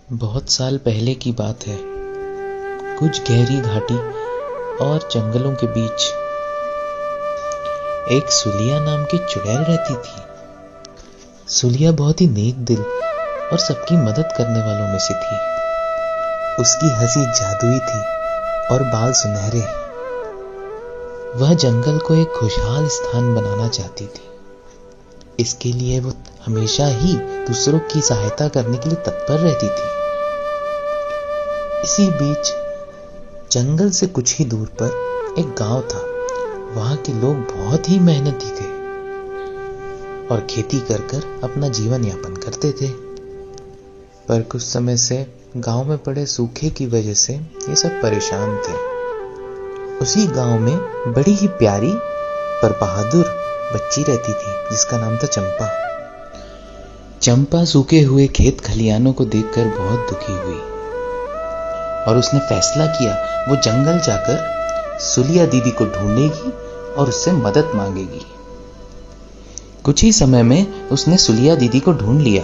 बहुत साल पहले की बात है। कुछ गहरी घाटी और जंगलों के बीच एक सुलिया नाम की चुड़ैल रहती थी। सुलिया बहुत ही नेक दिल और सबकी मदद करने वालों में से थी। उसकी हंसी जादुई थी और बाल सुनहरे। वह जंगल को एक खुशहाल स्थान बनाना चाहती थी। इसके लिए वो हमेशा ही दूसरों की सहायता करने के लिए तत्पर रहती थी। इसी बीच जंगल से कुछ ही दूर पर एक गांव था। वहां के लोग बहुत ही मेहनती थे और खेती कर कर अपना जीवन यापन करते थे। पर कुछ समय से गांव में पड़े सूखे की वजह से ये सब परेशान थे। उसी गांव में बड़ी ही प्यारी पर बहादुर बच्ची रहती थी जिसका नाम था चंपा। चंपा सूखे हुए खेत खलियानों को देखकर बहुत दुखी हुई और उसने फैसला किया वो जंगल जाकर सुलिया दीदी को ढूंढेगी और उससे मदद मांगेगी। कुछ ही समय में उसने सुलिया दीदी को ढूंढ लिया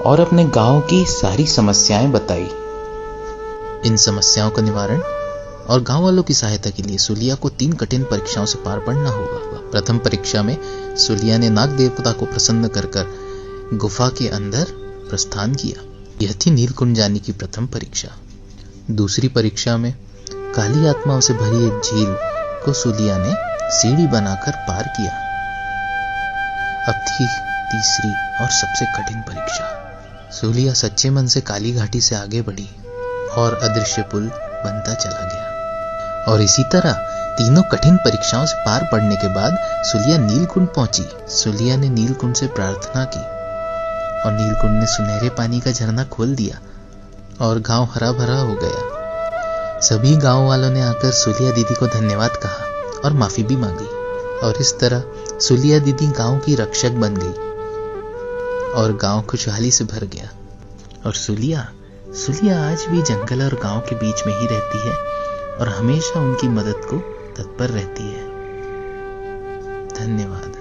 और अपने गांव की सारी समस्याएं बताई। इन समस्याओं का निवारण और गांव वालों की सहायता के लिए सुलिया को 3 कठिन परीक्षाओं से पार पड़ना होगा। प्रथम परीक्षा में सुलिया ने नाग देवता को प्रसन्न कर गुफा के अंदर प्रस्थान किया। यह थी नीलकुंड जाने की प्रथम परीक्षा। दूसरी परीक्षा में काली आत्माओं से भरी एक झील को सुलिया ने सीढ़ी बनाकर पार किया। अब थी तीसरी और सबसे कठिन परीक्षा। सुलिया सच्चे मन से काली घाटी से आगे बढ़ी और अदृश्य पुल बनता चला गया। और इसी तरह तीनों कठिन परीक्षाओं से पार पड़ने के बाद सुलिया नीलकुंड पहुंची। सुलिया ने नीलकुंड से प्रार्थना की और नीलकुंड ने सुनहरे पानी का झरना खोल दिया और गांव हरा भरा हो गया। सभी गांव वालों ने आकर सुलिया दीदी को धन्यवाद कहा और माफी भी मांगी। और इस तरह सुलिया दीदी गांव की रक्षक बन गई और गांव खुशहाली से भर गया। और सुलिया आज भी जंगल और गांव के बीच में ही रहती है और हमेशा उनकी मदद को तत्पर रहती है। धन्यवाद।